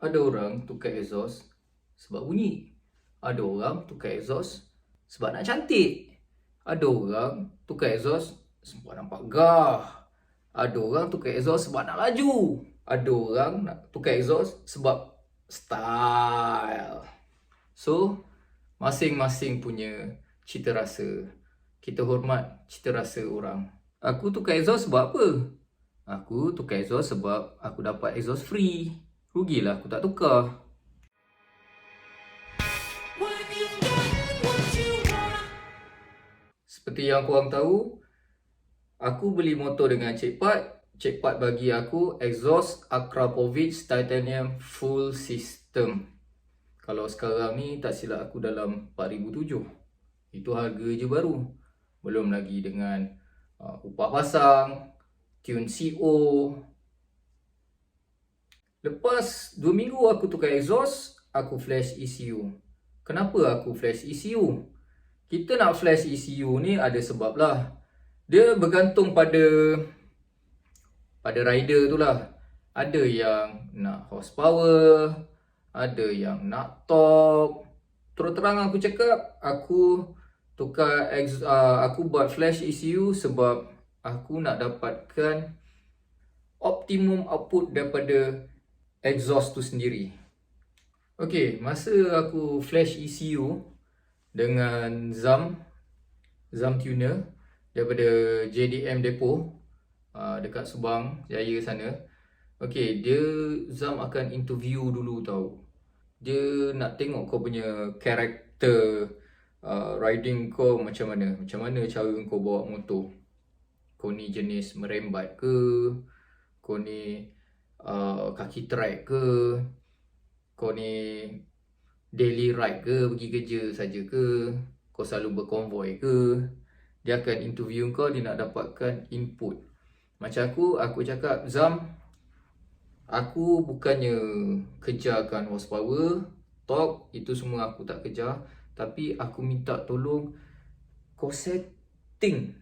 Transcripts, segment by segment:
Ada orang tukar exhaust sebab bunyi. Ada orang tukar exhaust sebab nak cantik. Ada orang tukar exhaust sebab nampak gah. Ada orang tukar exhaust sebab nak laju. Ada orang nak tukar exhaust sebab style. So, masing-masing punya cita rasa. Kita hormat cita rasa orang. Aku tukar exhaust sebab apa? Aku tukar exhaust sebab aku dapat exhaust free. Rugilah aku tak tukar. Seperti yang korang tahu, aku beli motor dengan Cik Pat. Cik Pat bagi aku exhaust Akrapovic Titanium Full System. Kalau sekarang ni tak silap aku dalam 4,007. Itu harga je baru. Belum lagi dengan upah pasang, tune CO. Lepas 2 minggu aku tukar exhaust, aku flash ECU. Kenapa aku flash ECU? Kita nak flash ECU ni ada sebab lah. Dia bergantung pada rider tu lah. Ada yang nak horsepower, ada yang nak torque. Terus terang aku cakap, aku buat flash ECU sebab aku nak dapatkan optimum output daripada exhaust tu sendiri. Okay, masa aku flash ECU dengan ZAM tuner daripada JDM Depot dekat Subang Jaya sana. Okay, dia ZAM akan interview dulu tau. Dia nak tengok kau punya karakter riding kau macam mana. Macam mana cara kau bawa motor. Kau ni jenis merembat ke? Kau ni kaki track ke? Kau ni daily ride ke? Pergi kerja saja ke? Kau selalu berkonvoi ke? Dia akan interview kau, dia nak dapatkan input. Macam aku cakap, ZAM, aku bukannya kejarkan horsepower, torque, itu semua aku tak kejar. Tapi aku minta tolong kau setting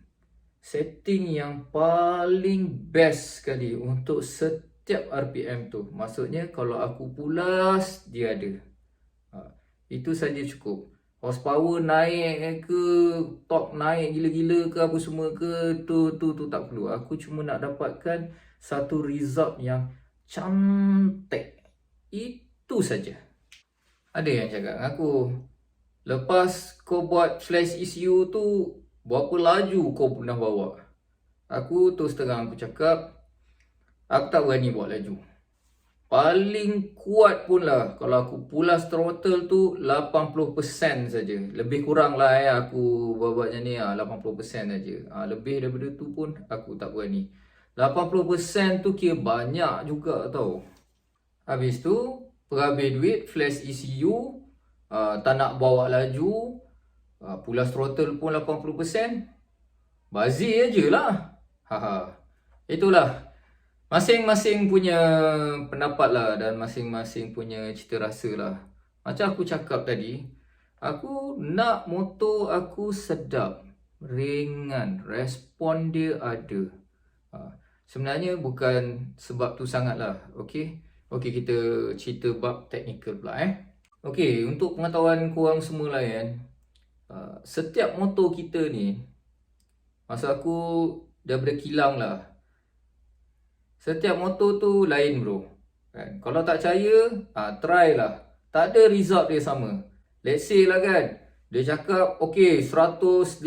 yang paling best sekali untuk setiap RPM tu. Maksudnya kalau aku pulas, dia ada. Itu saja cukup. Horsepower naik ke, torque naik gila-gila ke, apa semua ke, tu tak perlu. Aku cuma nak dapatkan satu result yang cantik. Itu saja. Ada yang cakap dengan aku, lepas kau buat flash ECU tu, berapa laju kau pernah bawa? Aku terus terang aku cakap, aku tak berani buat laju. Paling kuat pun lah, kalau aku pulas throttle tu 80% saja. Lebih kurang lah aku buat macam ni 80% saja. Lebih daripada tu pun aku tak berani. 80% tu kira banyak juga tau. Habis tu, perhabis duit, flash ECU, tak nak bawa laju, pulas throttle pun 80%. Bazir je lah. Itulah. Masing-masing punya pendapat lah dan masing-masing punya cita rasa lah. Macam aku cakap tadi, aku nak motor aku sedap, ringan, respon dia ada. Sebenarnya bukan sebab tu sangat lah. Okay, kita cerita bab teknikal pula Okay, untuk pengetahuan korang semua lah kan, setiap motor kita ni, masa aku daripada kilang lah, setiap motor tu lain bro kan? Kalau tak percaya, try lah. Tak ada result dia sama. Let's say lah kan, dia cakap okay 115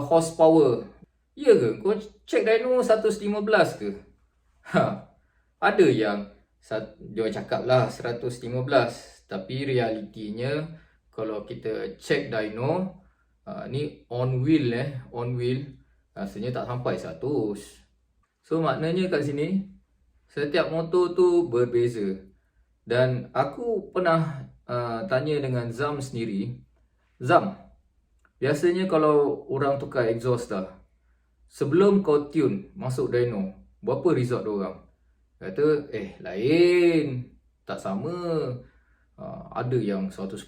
horsepower. Ya ke? Kau check dyno 115 ke? Ada yang dia cakap lah 115, tapi realitinya kalau kita check dyno, ni on wheel rasanya tak sampai 100. So maknanya kat sini, setiap motor tu berbeza. Dan aku pernah tanya dengan ZAM sendiri. ZAM, biasanya kalau orang tukar exhaust dah, sebelum kau tune masuk dyno, berapa result diorang? Kata, lain, tak sama. Ada yang 110.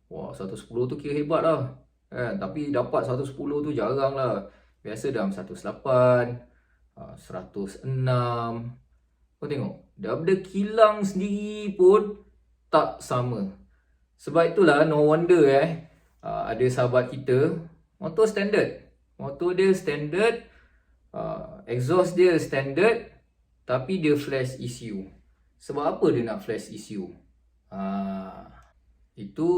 Wah, 110 tu kira hebat lah. Tapi dapat 110 tu jarang lah. Biasa dalam 108, 106. Kau tengok, daripada kilang sendiri pun tak sama. Sebab itulah no wonder ada sahabat kita motor standard. Motor dia standard, exhaust dia standard, tapi dia flash ECU. Sebab apa dia nak flash ECU? Itu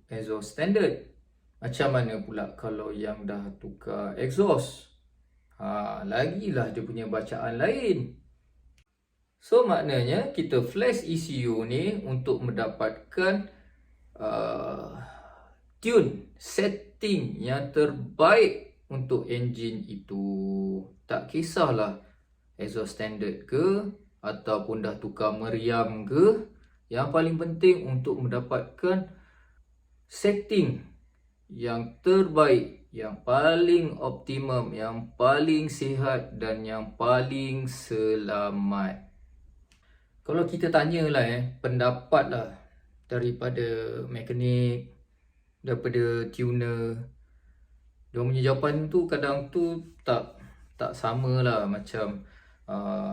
exhaust standard. Macam mana pula kalau yang dah tukar exhaust? Lagilah dia punya bacaan lain. So maknanya kita flash ECU ni untuk mendapatkan tune, setting yang terbaik untuk enjin itu. Tak kisahlah exhaust standard ke ataupun dah tukar meriam ke, yang paling penting untuk mendapatkan setting yang terbaik, yang paling optimum, yang paling sihat dan yang paling selamat. Kalau kita tanyalah pendapat lah daripada mekanik, daripada tuner, dia punya jawapan tu kadang tu tak sama lah. Macam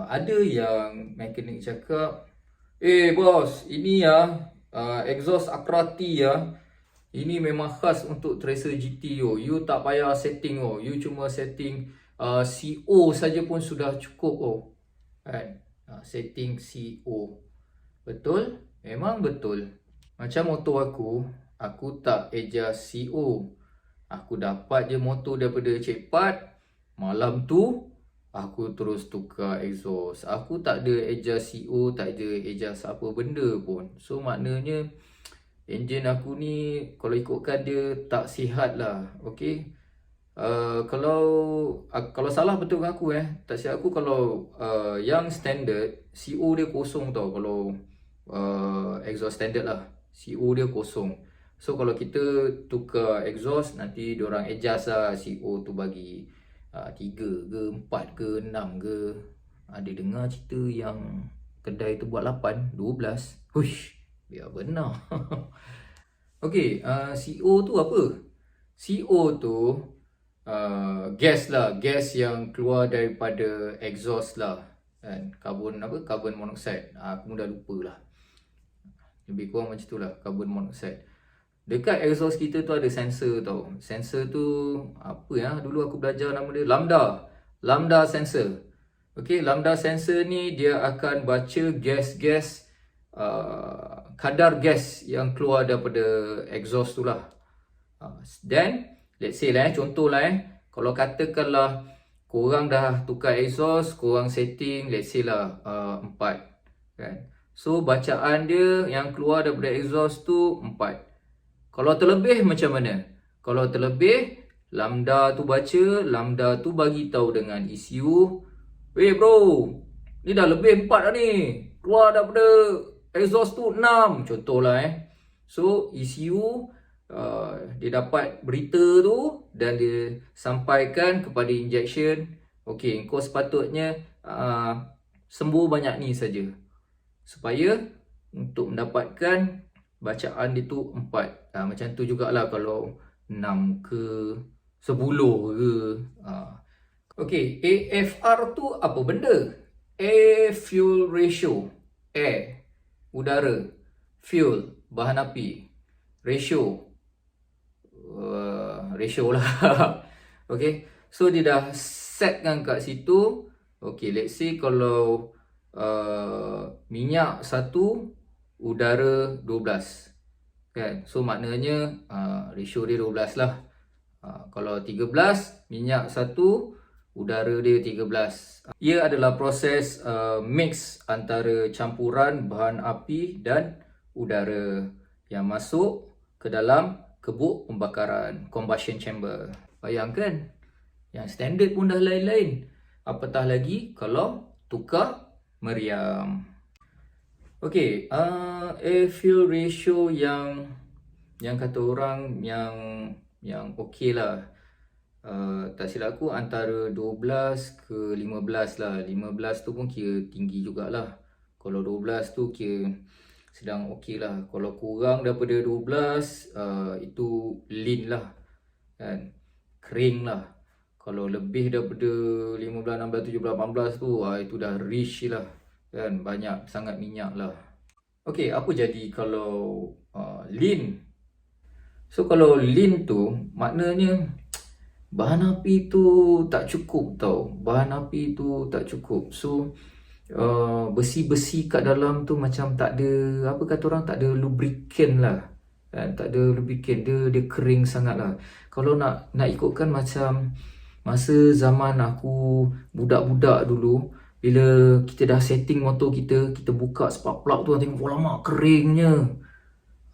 ada yang mekanik cakap, bos, ini exhaust Akrati ini memang khas untuk Tracer GT you tak payah setting you cuma setting CO saja pun sudah cukup kan. Setting CO. Betul? Memang betul. Macam motor aku tak adjust CO. Aku dapat je motor daripada Cik Pat. Malam tu aku terus tukar exhaust. Aku tak ada adjust CO, tak ada adjust apa benda pun. So maknanya enjin aku ni kalau ikutkan dia tak sihat lah. Okay. Kalau salah betul aku tak silap aku, kalau yang standard CO dia kosong tau. Kalau exhaust standard lah, CO dia kosong. So kalau kita tukar exhaust, nanti diorang adjust lah CO tu bagi 3 ke 4 ke 6 ke. Ada dengar cerita yang kedai tu buat 8, 12. Huish, biar benar. Okay, CO tu apa? CO tu gas lah, gas yang keluar daripada exhaust lah kan. Carbon monoxide. Aku dah lupa lah. Lebih kurang macam tu lah, carbon monoxide. Dekat exhaust kita tu ada sensor tau. Sensor tu apa dulu aku belajar nama dia Lambda sensor. Okay, Lambda sensor ni dia akan baca gas-gas, kadar gas yang keluar daripada exhaust tu lah. Then let's say lah contoh lah kalau katakanlah korang dah tukar exhaust, korang setting let's say lah 4 kan. So bacaan dia yang keluar daripada exhaust tu 4. Kalau terlebih macam mana? Kalau terlebih, Lambda tu baca, Lambda tu bagi tahu dengan ECU, "Weh bro, ni dah lebih 4 dah ni. Keluar daripada exhaust tu 6." Contohlah So ECU dia dapat berita tu dan dia sampaikan kepada injection, okay, kau sepatutnya sembuh banyak ni saja, supaya untuk mendapatkan bacaan dia tu 4. Macam tu jugalah kalau 6 ke 10 ke. Okay, AFR tu apa benda? Air fuel ratio. Air, udara. Fuel, bahan api. Ratio lah. Okay, so dia dah setkan kat situ. Okay, let's say kalau minyak 1, udara 12 kan. So maknanya ratio dia 12 lah. Kalau 13, minyak 1, udara dia 13. Ia adalah proses mix antara campuran bahan api dan udara yang masuk ke dalam kebuk pembakaran, combustion chamber. Bayangkan, yang standard pun dah lain-lain, apatah lagi kalau tukar meriam. Okay, air fuel ratio yang kata orang yang okey lah. Tak silap aku antara 12 ke 15 lah. 15 tu pun kira tinggi jugalah. Kalau 12 tu kira sedang okey lah. Kalau kurang daripada 12, itu lean lah kan, kering lah. Kalau lebih daripada 15, 16, 17, 18 tu itu dah rich lah. kan, banyak sangat minyak lah. Okey, apa jadi kalau lean? So kalau lean tu maknanya bahan api tu tak cukup tau. Bahan api tu tak cukup. So besi-besi kat dalam tu macam tak ada, apa kata orang, tak ada lubricant lah kan, tak ada lubricant, dia kering sangat lah. Kalau nak ikutkan macam masa zaman aku budak-budak dulu, bila kita dah setting motor kita buka spark plug tu, tengok lama keringnya.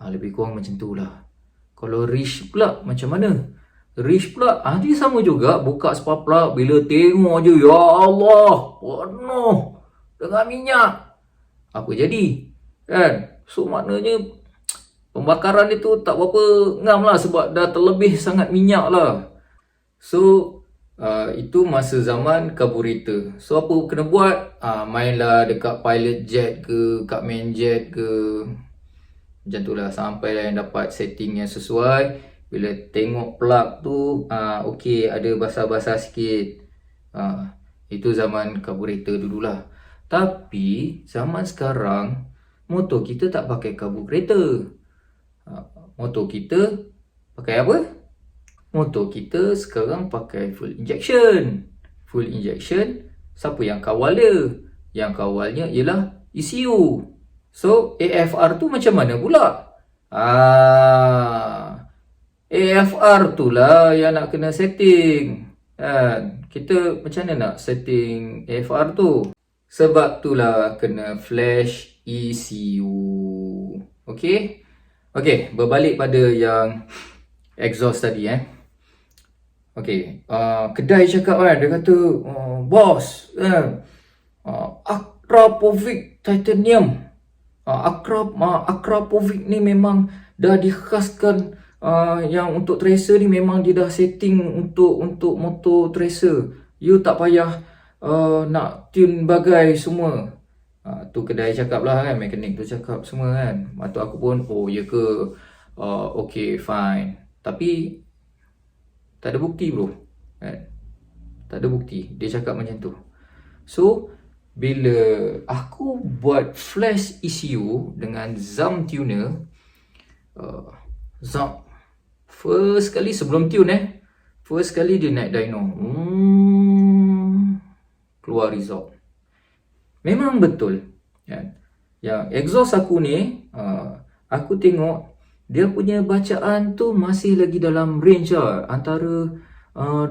Lebih kurang macam tu lah. Kalau Rish pula macam mana? Rish pula dia sama juga, buka spark plug, bila tengok je, ya Allah, penuh dengan minyak. Apa jadi? Kan? So maknanya pembakaran itu tak berapa ngam lah, sebab dah terlebih sangat minyak lah. So itu masa zaman carburetor. So apa kena buat? Mainlah dekat pilot jet ke, kat main jet ke, macam tu lah, sampai lah yang dapat setting yang sesuai. Bila tengok plug tu okey, ada basah-basah sikit. Itu zaman carburetor dululah. Tapi zaman sekarang motor kita tak pakai carburetor. Motor kita pakai apa? Motor kita sekarang pakai full injection. Full injection, siapa yang kawal dia? Yang kawalnya ialah ECU. So AFR tu macam mana pula? AFR tu lah yang nak kena setting. Kita macam mana nak setting AFR tu? Sebab tu lah kena flash ECU. Okey? Okey, berbalik pada yang exhaust tadi Okey, kedai cakap kan, dia kata, bos, Akrapovic Titanium. Akrapovic ni memang dah dikhaskan, yang untuk tracer ni memang dia dah setting untuk motor tracer. You tak payah nak tune bagai semua. Tu kedai cakap lah kan, mekanik tu cakap semua kan. Maksud aku pun, oh ya ke, okay fine. Tapi tak ada bukti bro kan? Tak ada bukti, dia cakap macam tu. So bila aku buat flash ECU dengan ZAM tuner, ZAM first kali sebelum tune first kali dia naik dyno, keluar result. Memang betul kan? Yang exhaust aku ni, aku tengok dia punya bacaan tu masih lagi dalam range lah, antara 12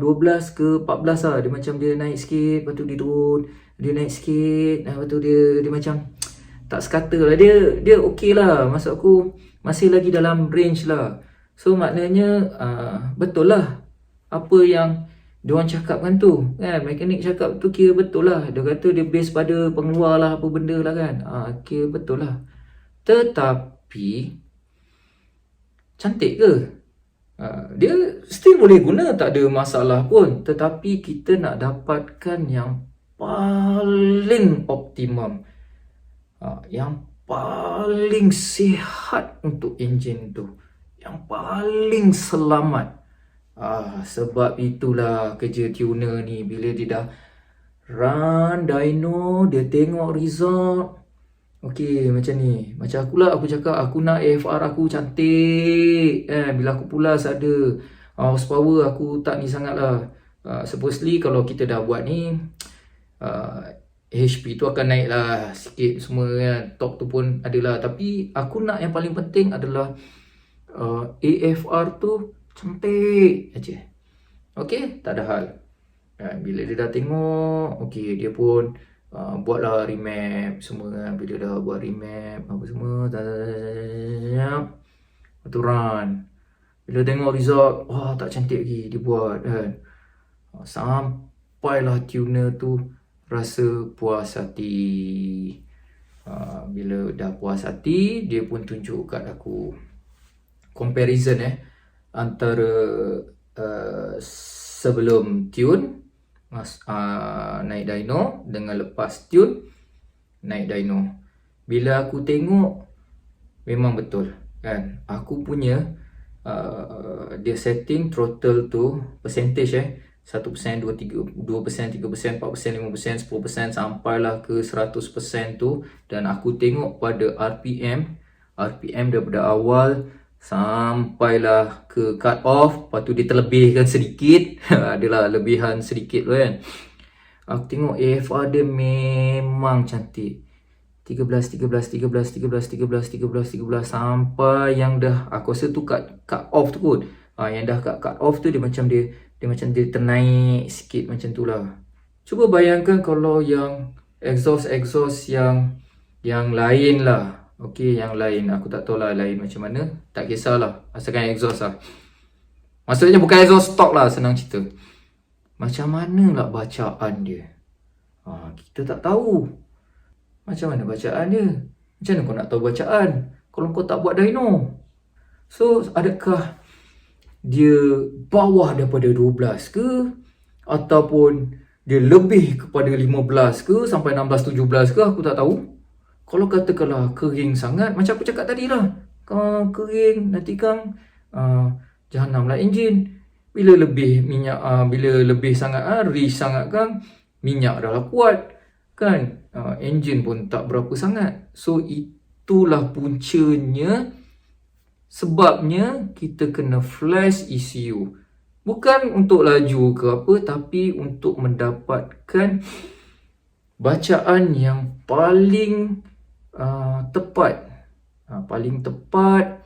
ke 14 lah. Dia macam dia naik sikit, lepas tu dia turun, dia naik sikit, lepas tu dia macam tak sekata lah. Dia okey lah, maksud aku masih lagi dalam range lah. So maknanya betul lah apa yang diorang cakapkan tu kan, mekanik cakap tu kira betul lah. Dia kata dia base pada pengeluar lah, apa benda lah kan, kira betul lah. Tetapi cantik ke? Dia still boleh guna, tak ada masalah pun. Tetapi kita nak dapatkan yang paling optimum, yang paling sihat untuk enjin tu, yang paling selamat. Sebab itulah kerja tuner ni, bila dia dah run dyno, dia tengok result. Okey, macam ni. Macam aku cakap aku nak AFR aku cantik. Bila aku pulas ada horsepower, aku tak ni sangat lah. Supposedly kalau kita dah buat ni, HP tu akan naik lah sikit semua kan. Torque tu pun adalah. Tapi aku nak yang paling penting adalah AFR tu cantik aja. Okey, tak ada hal. Bila dia dah tengok, okey, dia pun buatlah remap semua kan. Bila dah buat remap apa semua, tu run. Bila tengok result, wah tak cantik lagi, dia buat kan. Sampailah tuner tu rasa puas hati. Bila dah puas hati, dia pun tunjuk kat aku comparison antara sebelum tune naik dyno dengan lepas tune naik dyno. Bila aku tengok, memang betul kan. Aku punya dia setting throttle tu percentage 1%, 2%, 3%, 4%, 5%, 10% sampailah ke 100% tu. Dan aku tengok pada RPM daripada awal sampailah ke cut off. Lepas tu dia terlebihkan sedikit. Adalah lebihan sedikit tu kan. Aku tengok AFR dia memang cantik. 13 sampai yang dah aku rasa tu cut off tu kot. Yang dah cut off tu dia macam dia ternaik sikit macam tu lah. Cuba bayangkan kalau yang exhaust yang lain lah. Okey, yang lain aku tak tahu lah lain macam mana. Tak kisahlah, asalkan exhaust lah. Maksudnya bukan exhaust stock lah, senang cerita. Macam mana lah bacaan dia? Kita tak tahu. Macam mana bacaan dia? Macam mana kau nak tahu bacaan kalau kau tak buat dyno? So, adakah dia bawah daripada 12 ke? Ataupun dia lebih kepada 15 ke? Sampai 16, 17 ke? Aku tak tahu. Kalau katakanlah kering sangat, macam aku cakap tadi lah. Kering, nanti kan jahanam lah enjin. Bila lebih minyak, bila lebih sangat, rich sangat kan, minyak dah lah kuat. Kan? Enjin pun tak berapa sangat. So itulah puncanya, sebabnya kita kena flash ECU. Bukan untuk laju ke apa, tapi untuk mendapatkan bacaan yang paling tepat. Paling tepat.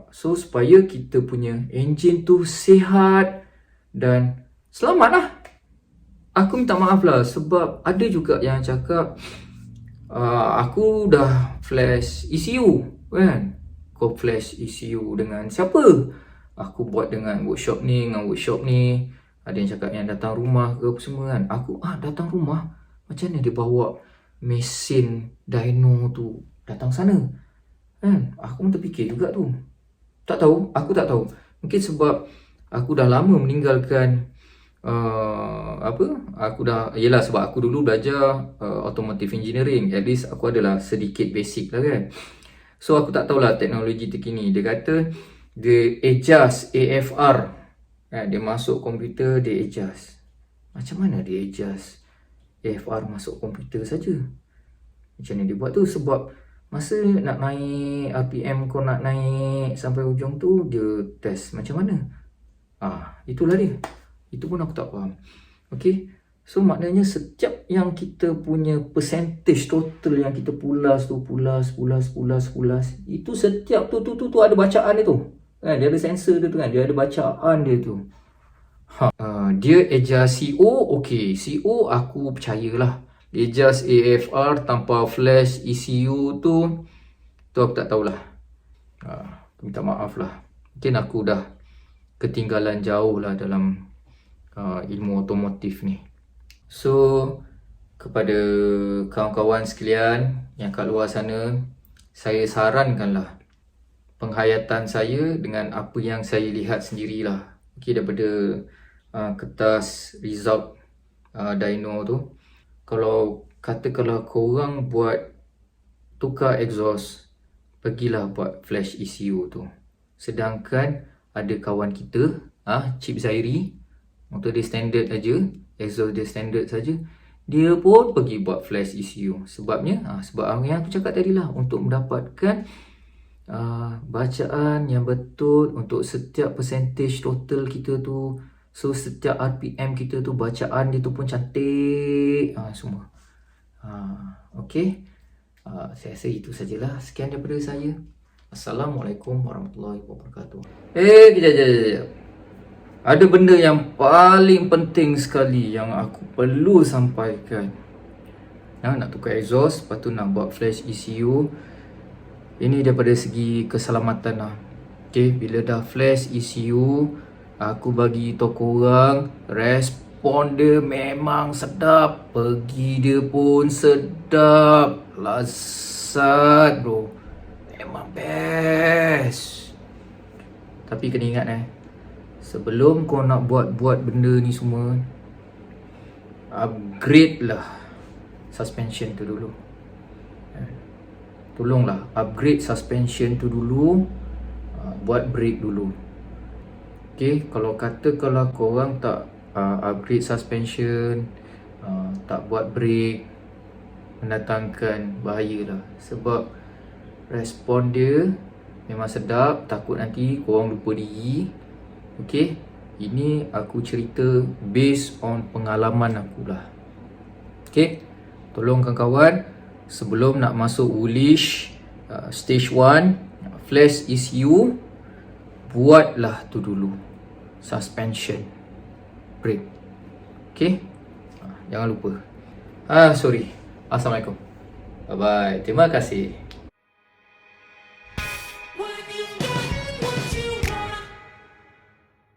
So supaya kita punya enjin tu sihat dan selamat lah. Aku minta maaf lah sebab ada juga yang cakap aku dah flash ECU kan. Kau flash ECU dengan siapa? Aku buat dengan workshop ni, Ada yang cakap yang datang rumah ke apa semua kan. Aku datang rumah, macam mana dia bawa mesin dyno tu datang sana kan. Aku pun terfikir juga tu. Aku tak tahu. Mungkin sebab aku dah lama meninggalkan yelah sebab aku dulu belajar automotive engineering. At least aku adalah sedikit basic lah kan. So aku tak tahulah teknologi terkini. Dia kata dia adjust AFR kan? Dia masuk komputer, dia adjust. Macam mana dia adjust AFR masuk komputer saja? Macam mana dia buat tu? Sebab masa nak naik RPM, kau nak naik sampai ujung tu, dia test macam mana? Itulah dia. Itu pun aku tak faham. Okay. So maknanya setiap yang kita punya percentage total yang kita pulas, itu setiap tu ada bacaan dia tu. Kan? Dia ada sensor dia tu kan. Dia ada bacaan dia tu. Dia adjust CO, okay. CO aku percayalah. Dia adjust AFR tanpa flash ECU tu aku tak tahulah. Minta maaf lah. Mungkin aku dah ketinggalan jauh lah dalam ilmu otomotif ni. So kepada kawan-kawan sekalian yang kat luar sana, saya sarankanlah penghayatan saya dengan apa yang saya lihat sendirilah. Okay, daripada kertas result dyno tu. Kalau korang buat tukar exhaust, pergilah buat flash ECU tu. Sedangkan ada kawan kita, Cip Zairi, motor dia standard aja, exhaust dia standard saja, dia pun pergi buat flash ECU. Sebabnya, sebab yang aku cakap tadi lah, untuk mendapatkan bacaan yang betul untuk setiap percentage total kita tu. So setiap RPM kita tu, bacaan dia tu pun cantik semua. Okay. Saya rasa itu sajalah. Sekian daripada saya. Assalamualaikum warahmatullahi wabarakatuh. Kejap. Ada benda yang paling penting sekali yang aku perlu sampaikan. Nak tukar exhaust, lepas tu nak buat flash ECU. Ini daripada segi keselamatan lah. Okay, bila dah flash ECU, aku bagi tahu korang, respon dia memang sedap. Pergi dia pun sedap. Lazat bro. Memang best. Tapi kena ingat sebelum kau nak buat benda ni semua, upgrade lah suspension tu dulu. Tolonglah upgrade suspension tu dulu. Buat brake dulu. Okay, kalau korang tak upgrade suspension, tak buat brake, mendatangkan bahaya lah. Sebab respon dia memang sedap. Takut nanti korang lupa diri. Okay, ini aku cerita based on pengalaman aku lah. Okay, tolong kawan-kawan, sebelum nak masuk Woolwich stage 1 flash ECU, buatlah tu dulu, suspension, brake. Okay, jangan lupa. Sorry. Assalamualaikum. Bye bye. Terima kasih.